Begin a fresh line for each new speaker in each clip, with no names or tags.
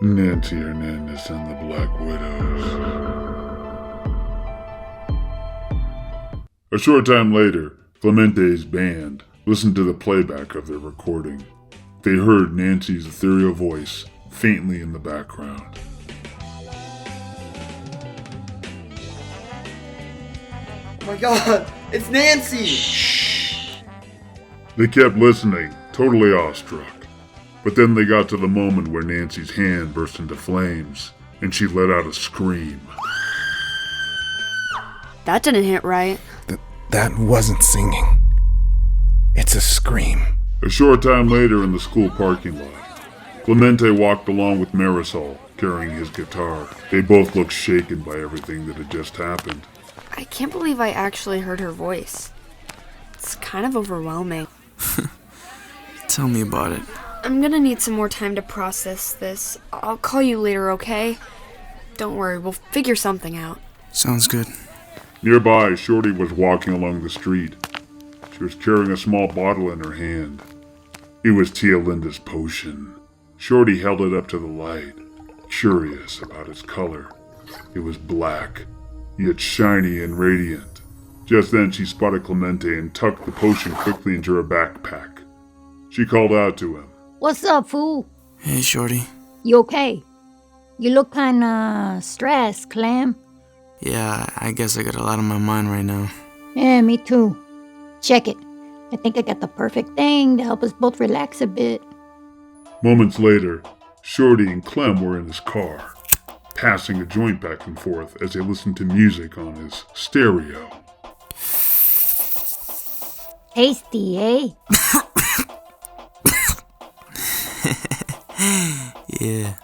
Nancy Hernandez and the Black Widows. A short time later, Clemente's band listened to the playback of their recording. They heard Nancy's ethereal voice faintly in the background.
Oh my god, it's Nancy!
Shh. They kept listening, totally awestruck. But then they got to the moment where Nancy's hand burst into flames, and she let out a scream.
That didn't hit right.
That wasn't singing. It's a scream.
A short time later in the school parking lot, Clemente walked along with Marisol, carrying his guitar. They both looked shaken by everything that had just happened.
I can't believe I actually heard her voice. It's kind of overwhelming.
Tell me about it.
I'm gonna need some more time to process this. I'll call you later, okay? Don't worry, we'll figure something out.
Sounds good.
Nearby, Shorty was walking along the street. She was carrying a small bottle in her hand. It was Tia Linda's potion. Shorty held it up to the light, curious about its color. It was black, yet shiny and radiant. Just then she spotted Clemente and tucked the potion quickly into her backpack. She called out to him.
What's up, fool?
Hey, Shorty.
You okay? You look kinda stressed, Clem.
Yeah, I guess I got a lot on my mind right now.
Yeah, me too. Check it. I think I got the perfect thing to help us both relax a bit.
Moments later, Shorty and Clem were in his car, passing a joint back and forth as they listened to music on his stereo.
Tasty, eh?
Yeah.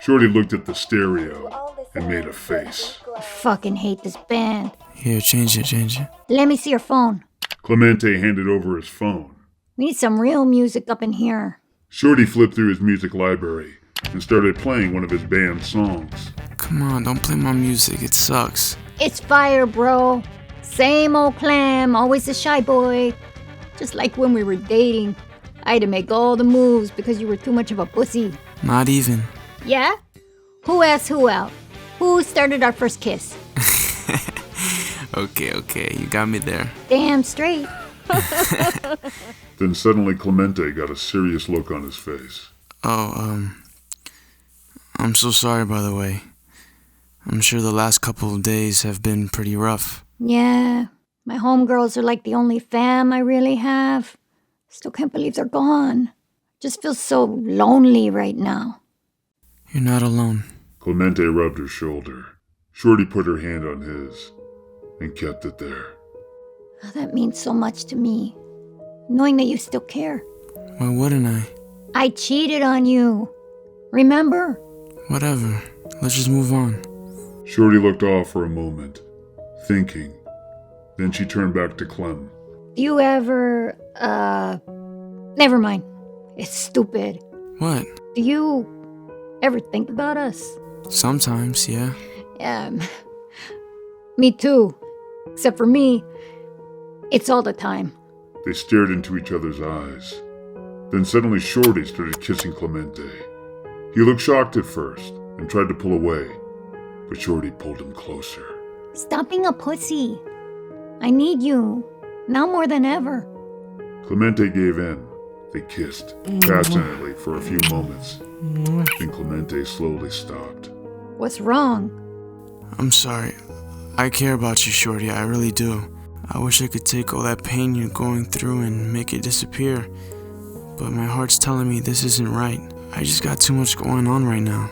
Shorty looked at the stereo and made a face.
I fucking hate this band.
Here, change it.
Let me see your phone.
Clemente handed over his phone.
We need some real music up in here.
Shorty flipped through his music library and started playing one of his band's songs.
Come on, don't play my music. It sucks.
It's fire, bro. Same old Clem, always a shy boy. Just like when we were dating. I had to make all the moves because you were too much of a pussy.
Not even.
Yeah? Who asked who out? Who started our first kiss?
Okay, you got me there.
Damn straight.
Then suddenly Clemente got a serious look on his face.
Oh, I'm so sorry, by the way. I'm sure the last couple of days have been pretty rough.
Yeah, my homegirls are like the only fam I really have. Still can't believe they're gone. Just feel so lonely right now.
You're not alone.
Clemente rubbed her shoulder. Shorty put her hand on his and kept it there.
Oh, that means so much to me. Knowing that you still care.
Why wouldn't I?
I cheated on you. Remember?
Whatever. Let's just move on.
Shorty looked off for a moment, thinking. Then she turned back to Clem.
Do you ever, never mind. It's stupid.
What?
Do you ever think about us?
Sometimes, yeah.
Me too. Except for me, it's all the time.
They stared into each other's eyes. Then suddenly Shorty started kissing Clemente. He looked shocked at first and tried to pull away, but Shorty pulled him closer.
Stop being a pussy. I need you. Now more than ever.
Clemente gave in. They kissed, passionately, for a few moments. Then Clemente slowly stopped.
What's wrong?
I'm sorry. I care about you, Shorty. I really do. I wish I could take all that pain you're going through and make it disappear. But my heart's telling me this isn't right. I just got too much going on right now.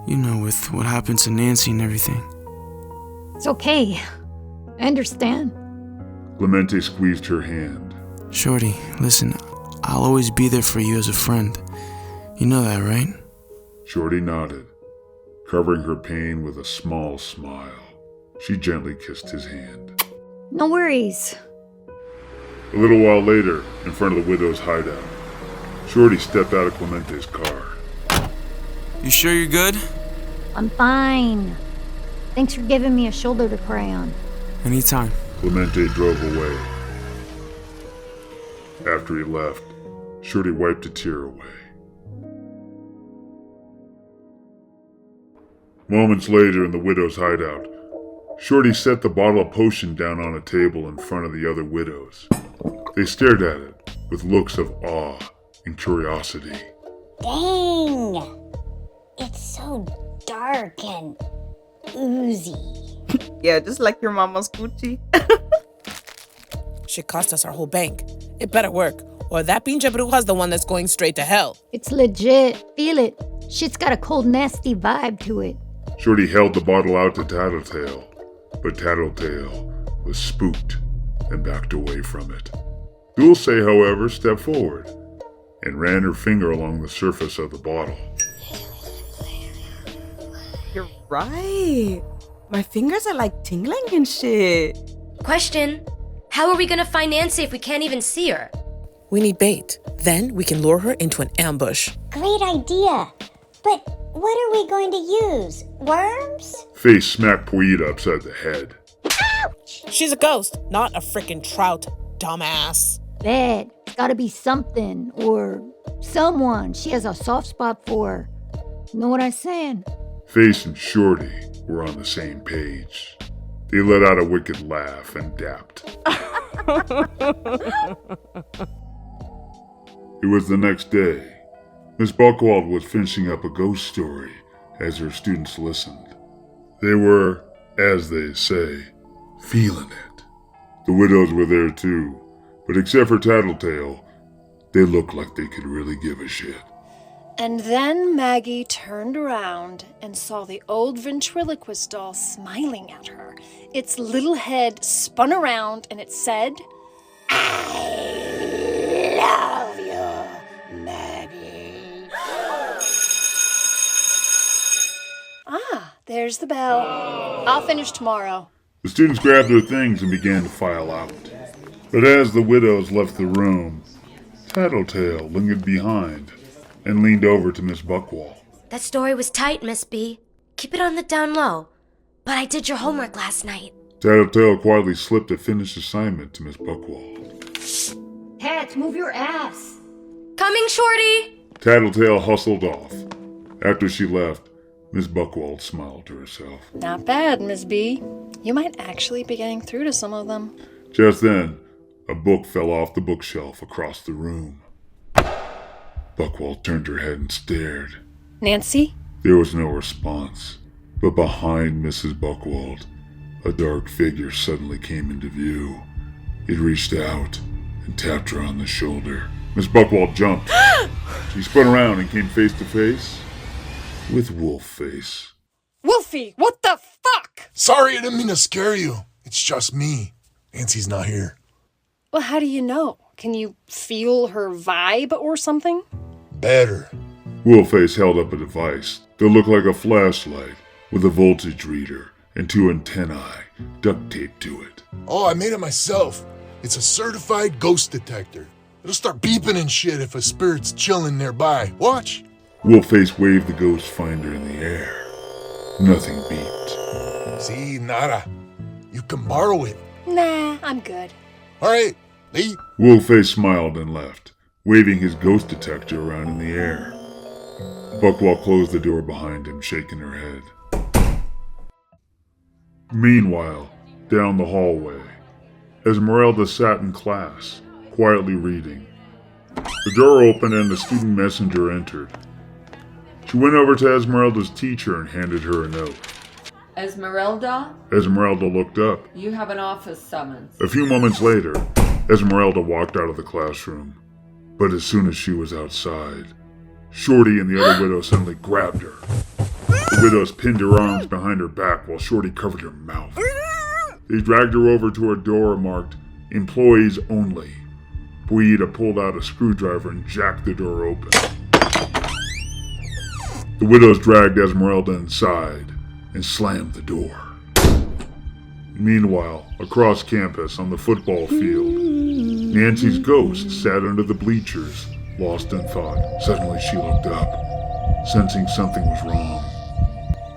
You know, with what happened to Nancy and everything.
It's okay. I understand.
Clemente squeezed her hand.
Shorty, listen, I'll always be there for you as a friend. You know that, right?
Shorty nodded, covering her pain with a small smile. She gently kissed his hand.
No worries.
A little while later, in front of the widow's hideout, Shorty stepped out of Clemente's car.
You sure you're good?
I'm fine. Thanks for giving me a shoulder to cry on.
Anytime.
Clemente drove away. After he left, Shorty wiped a tear away. Moments later in the widow's hideout, Shorty set the bottle of potion down on a table in front of the other widows. They stared at it with looks of awe and curiosity.
Dang! It's so dark and oozy.
Yeah, just like your mama's Gucci.
Shit cost us our whole bank. It better work, or that pinche bruja's the one that's going straight to hell.
It's legit. Feel it. Shit's got a cold, nasty vibe to it.
Shorty held the bottle out to Tattletale, but Tattletale was spooked and backed away from it. Dulce, however, stepped forward and ran her finger along the surface of the bottle.
You're right. My fingers are like tingling and shit.
Question. How are we gonna find Nancy if we can't even see her?
We need bait. Then we can lure her into an ambush.
Great idea. But what are we going to use? Worms?
Face smacked Pollita upside the head.
Ouch!
She's a ghost, not a frickin' trout, dumbass.
Bad. It's gotta be something or someone she has a soft spot for. Know what I'm saying?
Face and Shorty were on the same page. They let out a wicked laugh and dapped. It was the next day. Miss Buckwald was finishing up a ghost story as her students listened. They were, as they say, feeling it. The widows were there too, but except for Tattletale, they looked like they could really give a shit.
And then Maggie turned around and saw the old ventriloquist doll smiling at her. Its little head spun around and it said, "I love you, Maggie." Ah, there's the bell. I'll finish tomorrow.
The students grabbed their things and began to file out. But as the widows left the room, Tattletale lingered behind and leaned over to Miss Buckwald.
That story was tight, Miss B. Keep it on the down low. But I did your homework last night.
Tattletale quietly slipped a finished assignment to Miss Buckwald.
Tats, move your ass.
Coming, Shorty!
Tattletale hustled off. After she left, Miss Buckwald smiled to herself.
Not bad, Miss B. You might actually be getting through to some of them.
Just then, a book fell off the bookshelf across the room. Buckwald turned her head and stared.
Nancy?
There was no response, but behind Mrs. Buckwald, a dark figure suddenly came into view. It reached out and tapped her on the shoulder. Miss Buckwald jumped. She spun around and came face to face with Wolfface.
Wolfy, what the fuck?
Sorry, I didn't mean to scare you. It's just me. Nancy's not here.
Well, how do you know? Can you feel her vibe or something?
Better.
Wolfface held up a device that looked like a flashlight with a voltage reader and two antennae duct taped to it.
Oh, I made it myself. It's a certified ghost detector. It'll start beeping and shit if a spirit's chilling nearby. Watch.
Wolfface waved the ghost finder in the air. Nothing beeped.
See, nada. You can borrow it.
Nah, I'm good.
All right, leave.
Wolfface smiled and left, waving his ghost detector around in the air. Buckwald closed the door behind him, shaking her head. Meanwhile, down the hallway, Esmerelda sat in class, quietly reading. The door opened and the student messenger entered. She went over to Esmeralda's teacher and handed her a note.
Esmerelda?
Esmerelda looked up.
You have an office summons.
A few moments later, Esmerelda walked out of the classroom. But as soon as she was outside, Shorty and the other widow suddenly grabbed her. The widows pinned her arms behind her back while Shorty covered her mouth. They dragged her over to a door marked "Employees Only." Pollita pulled out a screwdriver and jacked the door open. The widows dragged Esmerelda inside and slammed the door. Meanwhile, across campus on the football field, Nancy's ghost sat under the bleachers, lost in thought. Suddenly she looked up, sensing something was wrong.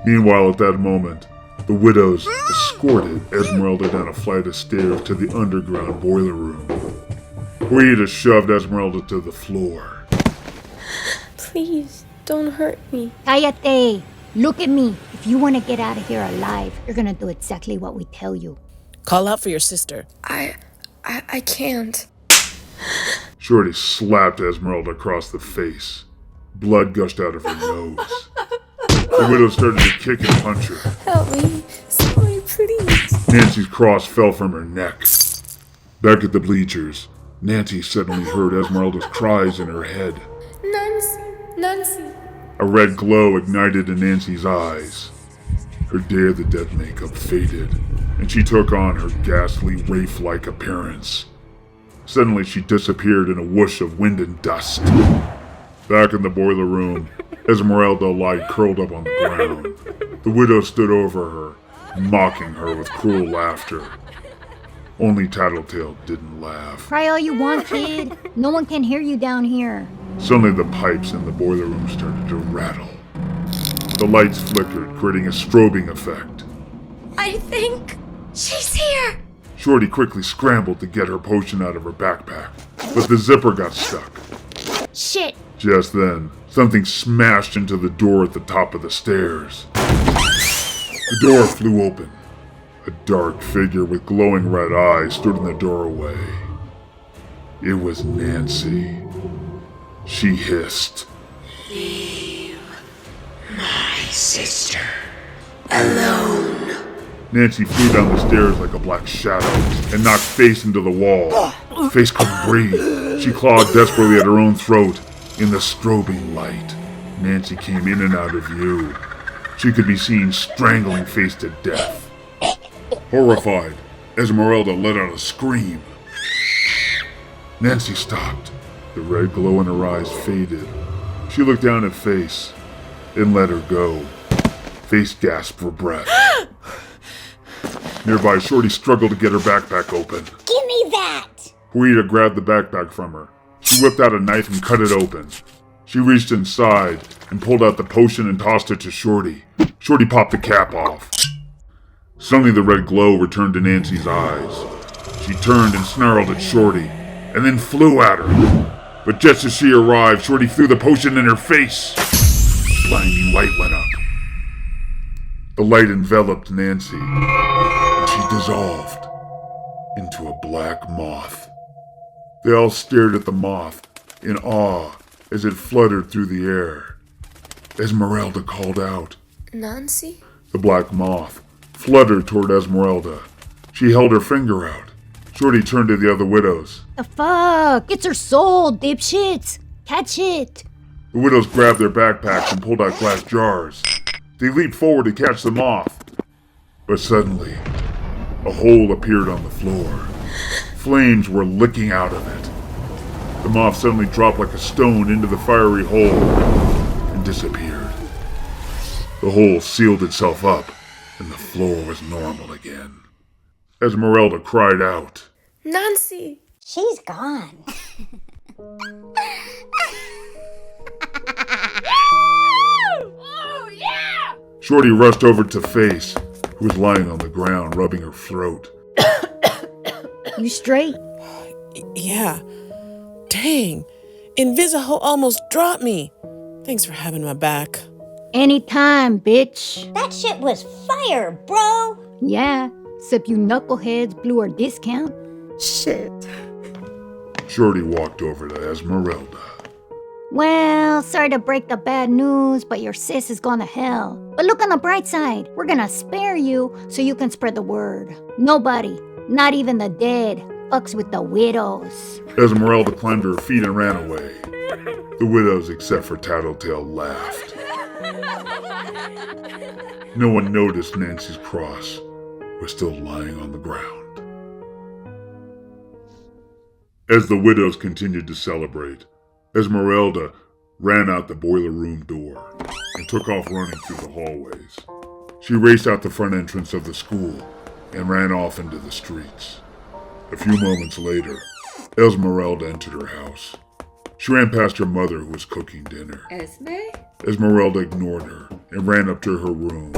Meanwhile, at that moment, the widows escorted Esmerelda down a flight of stairs to the underground boiler room. Pollita shoved Esmerelda to the floor.
Please, don't hurt me.
Cállate. Look at me. If you want to get out of here alive, you're gonna do exactly what we tell you.
Call out for your sister.
I can't.
Shorty slapped Esmerelda across the face. Blood gushed out of her nose. The widow started to kick and punch her.
Help me. Somebody, please.
Nancy's cross fell from her neck. Back at the bleachers, Nancy suddenly heard Esmerelda's cries in her head.
Nancy.
A red glow ignited in Nancy's eyes. Her Day of the Dead makeup faded, and she took on her ghastly wraith-like appearance. Suddenly she disappeared in a whoosh of wind and dust. Back in the boiler room, Esmerelda lay curled up on the ground. The widow stood over her, mocking her with cruel laughter. Only Tattletale didn't laugh.
Cry all you want, kid. No one can hear you down here.
Suddenly the pipes in the boiler room started to rattle. The lights flickered, creating a strobing effect.
I think she's here.
Shorty quickly scrambled to get her potion out of her backpack, but the zipper got stuck.
Shit.
Just then, something smashed into the door at the top of the stairs. The door flew open. A dark figure with glowing red eyes stood in the doorway. It was Nancy. She hissed,
"Leave my sister alone."
Nancy flew down the stairs like a black shadow and knocked Face into the wall. Face couldn't breathe. She clawed desperately at her own throat. In the strobing light, Nancy came in and out of view. She could be seen strangling Face to death. Horrified, Esmerelda let out a scream. Nancy stopped. The red glow in her eyes faded. She looked down at Face and let her go. Face gasped for breath. Nearby, Shorty struggled to get her backpack open.
Give me that!
Pollita grabbed the backpack from her. She whipped out a knife and cut it open. She reached inside and pulled out the potion and tossed it to Shorty. Shorty popped the cap off. Suddenly the red glow returned to Nancy's eyes. She turned and snarled at Shorty, and then flew at her. But just as she arrived, Shorty threw the potion in her face. Blinding light went up. The light enveloped Nancy, and she dissolved into a black moth. They all stared at the moth in awe as it fluttered through the air. Esmerelda called out.
Nancy?
The black moth fluttered toward Esmerelda. She held her finger out. Shorty turned to the other widows.
The fuck? It's her soul, dipshits. Catch it.
The widows grabbed their backpacks and pulled out glass jars. They leaped forward to catch the moth. But suddenly, a hole appeared on the floor. Flames were licking out of it. The moth suddenly dropped like a stone into the fiery hole and disappeared. The hole sealed itself up, and the floor was normal again. Esmerelda cried out.
Nancy!
She's gone.
Oh, yeah!
Shorty rushed over to Face, who was lying on the ground, rubbing her throat.
You straight?
Yeah. Dang. Invisible almost dropped me. Thanks for having my back.
Anytime, bitch.
That shit was fire, bro.
Yeah, except you knuckleheads blew our discount.
Shit.
Shorty walked over to Esmerelda.
Well, sorry to break the bad news, but your sis is gone to hell. But look on the bright side. We're gonna spare you so you can spread the word. Nobody, not even the dead, fucks with the widows.
Esmerelda climbed to her feet and ran away. The widows, except for Tattletale, laughed. No one noticed Nancy's cross was still lying on the ground. As the widows continued to celebrate, Esmerelda ran out the boiler room door and took off running through the hallways. She raced out the front entrance of the school and ran off into the streets. A few moments later, Esmerelda entered her house. She ran past her mother, who was cooking dinner.
Esme?
Esmerelda ignored her and ran up to her room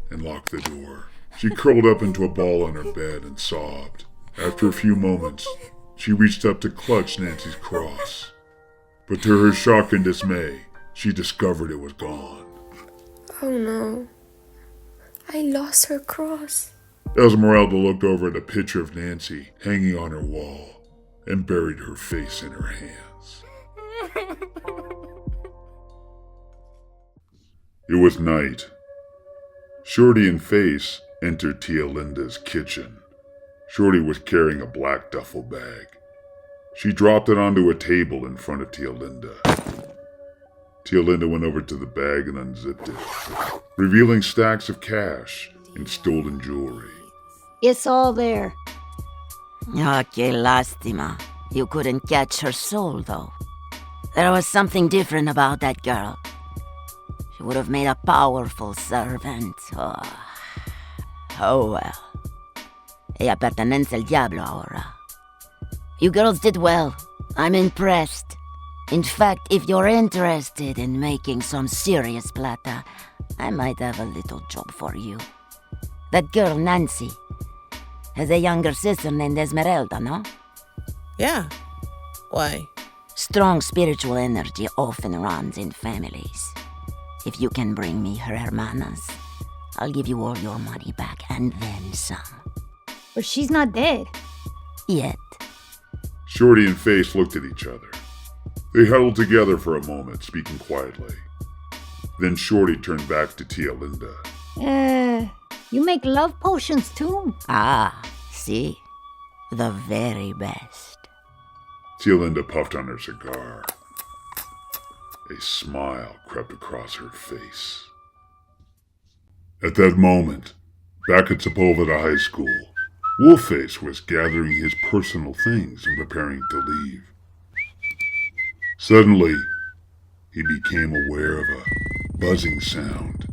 and locked the door. She curled up into a ball on her bed and sobbed. After a few moments, she reached up to clutch Nancy's cross. But to her shock and dismay, she discovered it was gone.
Oh no. I lost her cross.
Esmerelda looked over at a picture of Nancy hanging on her wall and buried her face in her hands. It was night. Shorty and Face entered Tia Linda's kitchen. Shorty was carrying a black duffel bag. She dropped it onto a table in front of Tia Linda. Tia Linda went over to the bag and unzipped it, revealing stacks of cash and stolen jewelry.
It's all there.
Okay, lástima. You couldn't catch her soul, though. There was something different about that girl. She would have made a powerful servant. Oh well. Ella pertenece al Diablo ahora. You girls did well. I'm impressed. In fact, if you're interested in making some serious plata, I might have a little job for you. That girl, Nancy, has a younger sister named Esmerelda, no?
Yeah. Why?
Strong spiritual energy often runs in families. If you can bring me her hermanas, I'll give you all your money back and then some.
But she's not dead.
Yet.
Shorty and Face looked at each other. They huddled together for a moment, speaking quietly. Then Shorty turned back to Tia Linda.
You make love potions too?
Ah, see? The very best.
Tia Linda puffed on her cigar. A smile crept across her face. At that moment, back at Sepulveda High School, Wolfface was gathering his personal things and preparing to leave. Suddenly, he became aware of a buzzing sound.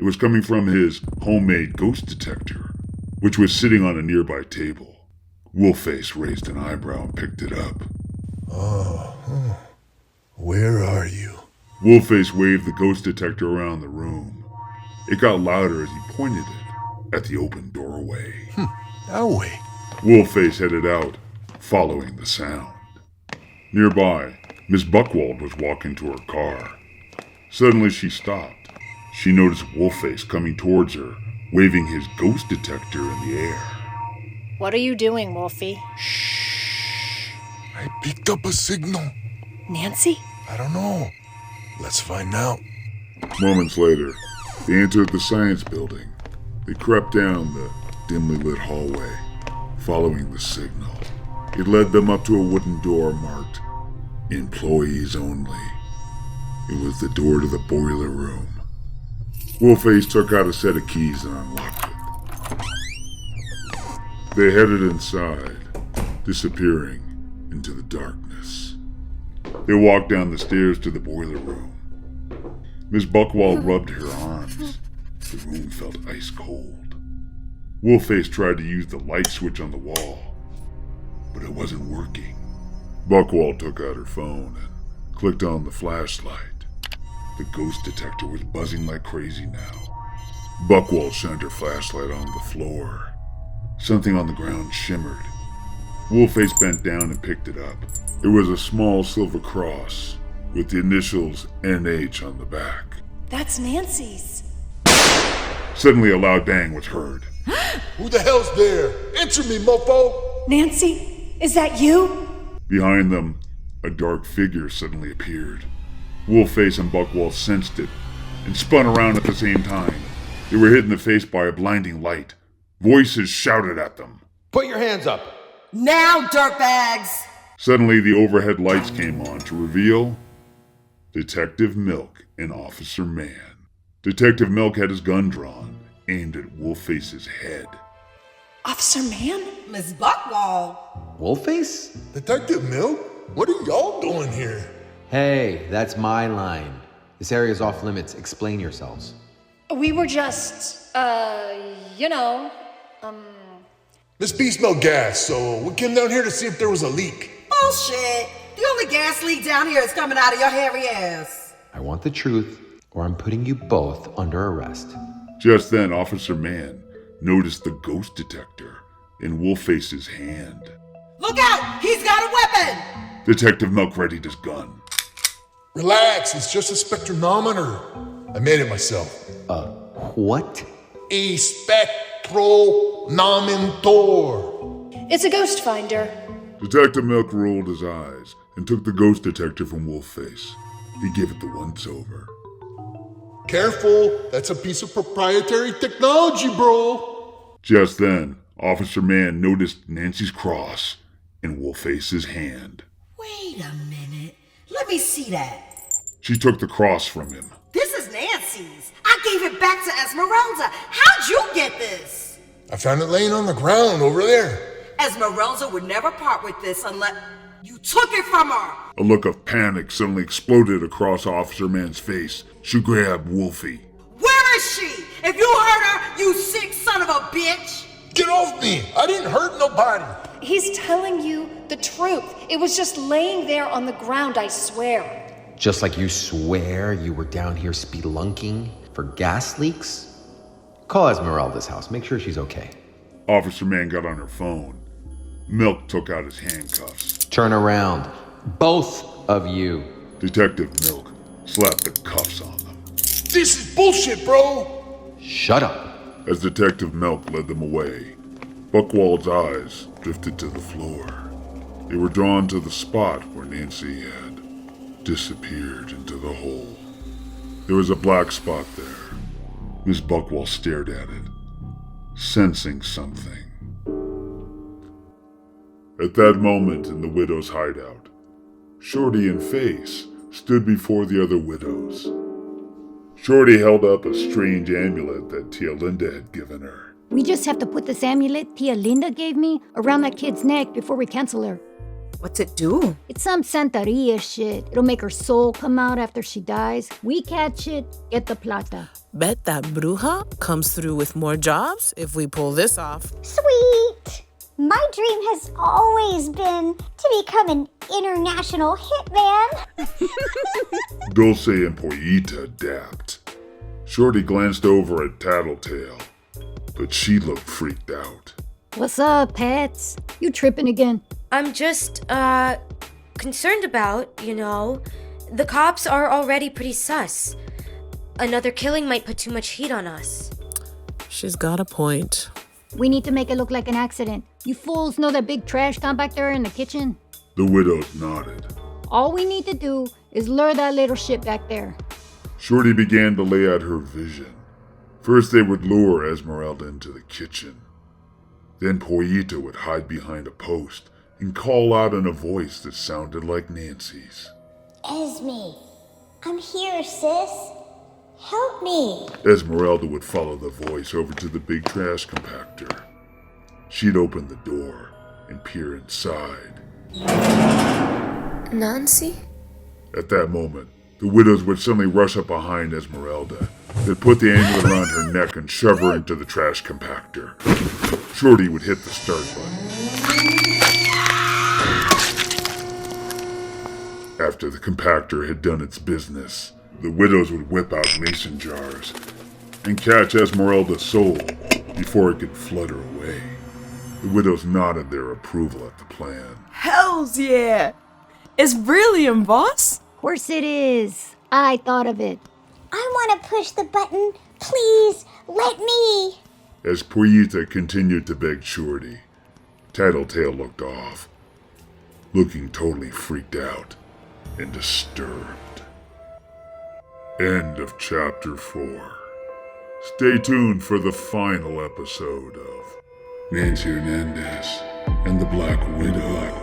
It was coming from his homemade ghost detector, which was sitting on a nearby table. Wolfface raised an eyebrow and picked it up.
Where are you?
Wolfface waved the ghost detector around the room. It got louder as he pointed it at the open doorway.
That way.
Wolfface headed out, following the sound. Nearby, Miss Buckwald was walking to her car. Suddenly she stopped. She noticed Wolfface coming towards her, waving his ghost detector in the air.
What are you doing, Wolfy?
Shh. I picked up a signal.
Nancy?
I don't know. Let's find out.
Moments later, they entered the science building. They crept down the dimly lit hallway, following the signal. It led them up to a wooden door marked Employees Only. It was the door to the boiler room. Wolfface took out a set of keys and unlocked it. They headed inside, disappearing into the darkness. They walked down the stairs to the boiler room. Miss Buckwald rubbed her arms. The room felt ice cold. Wolfface tried to use the light switch on the wall, but it wasn't working. Buckwald took out her phone and clicked on the flashlight. The ghost detector was buzzing like crazy now. Buckwald shined her flashlight on the floor. Something on the ground shimmered. Wolfface bent down and picked it up. It was a small silver cross with the initials NH on the back.
That's Nancy's.
Suddenly a loud bang was heard.
Who the hell's there? Answer me, mofo!
Nancy, is that you?
Behind them, a dark figure suddenly appeared. Wolfface and Buckwald sensed it and spun around at the same time. They were hit in the face by a blinding light. Voices shouted at them.
Put your hands up.
Now, dirtbags!
Suddenly, the overhead lights came on to reveal Detective Milk and Officer Mann. Detective Milk had his gun drawn, aimed at Wolfface's head.
Officer Mann?
Miss Buckwald!
Wolfface?
Detective Milk? What are y'all doing here?
Hey, that's my line. This area's off limits. Explain yourselves.
We were just,
Miss B smelled gas, so we came down here to see if there was a leak.
Bullshit! The only gas leak down here is coming out of your hairy ass.
I want the truth, or I'm putting you both under arrest.
Just then, Officer Mann noticed the ghost detector in Wolfface's hand.
Look out! He's got a weapon!
Detective Milk readied his gun.
Relax, it's just a spectrometer. I made it myself.
What?
A spectronomentor.
It's a ghost finder.
Detective Milk rolled his eyes and took the ghost detector from Wolfface. He gave it the once-over.
Careful, that's a piece of proprietary technology, bro.
Just then, Officer Mann noticed Nancy's cross in Wolfface's hand.
Wait a minute. Let me see that.
She took the cross from him.
This is Nancy's. I gave it back to Esmerelda. How'd you get this?
I found it laying on the ground over there.
Esmerelda would never part with this unless you took it from her.
A look of panic suddenly exploded across Officer Mann's face. She grabbed Wolfy.
Where is she? If you hurt her, you sick son of a bitch!
Get off me! I didn't hurt nobody!
He's telling you the truth. It was just laying there on the ground, I swear.
Just like you swear you were down here spelunking for gas leaks? Call Esmeralda's house. Make sure she's okay.
Officer Mann got on her phone. Milk took out his handcuffs.
Turn around. Both of you.
Detective Milk slapped the cuffs on them.
This is bullshit, bro!
Shut up.
As Detective Milk led them away, Buckwald's eyes drifted to the floor. They were drawn to the spot where Nancy had disappeared into the hole. There was a black spot there. Miss Buckwald stared at it, sensing something. At that moment in the widow's hideout, Shorty and Face stood before the other widows. Shorty held up a strange amulet that Tia Linda had given her.
We just have to put this amulet Tia Linda gave me around that kid's neck before we cancel her.
What's it do?
It's some Santeria shit. It'll make her soul come out after she dies. We catch it, get the plata.
Bet that bruja comes through with more jobs if we pull this off.
Sweet! My dream has always been to become an international hitman.
Dulce and Pollita dapped. Shorty glanced over at Tattletale, but she looked freaked out.
What's up, Pats? You tripping again?
I'm just, concerned about, the cops are already pretty sus. Another killing might put too much heat on us.
She's got a point.
We need to make it look like an accident. You fools know that big trash can back there in the kitchen?
The widows nodded.
All we need to do is lure that little shit back there.
Shorty began to lay out her vision. First they would lure Esmerelda into the kitchen. Then Pollita would hide behind a post and call out in a voice that sounded like Nancy's.
Esme, I'm here, sis. Help me.
Esmerelda would follow the voice over to the big trash compactor. She'd open the door and peer inside.
Nancy?
At that moment, the widows would suddenly rush up behind Esmerelda. They'd put the amulet around her neck and shove her into the trash compactor. Shorty would hit the start button. After the compactor had done its business, the widows would whip out mason jars and catch Esmerelda's soul before it could flutter away. The widows nodded their approval at the plan.
Hells yeah! It's brilliant, boss!
Of course it is. I thought of it.
I want to push the button. Please, let me.
As Pollita continued to beg Shorty, Tattletale looked off, looking totally freaked out and disturbed. End of Chapter 4. Stay tuned for the final episode of Nancy Hernandez and the Black Widow.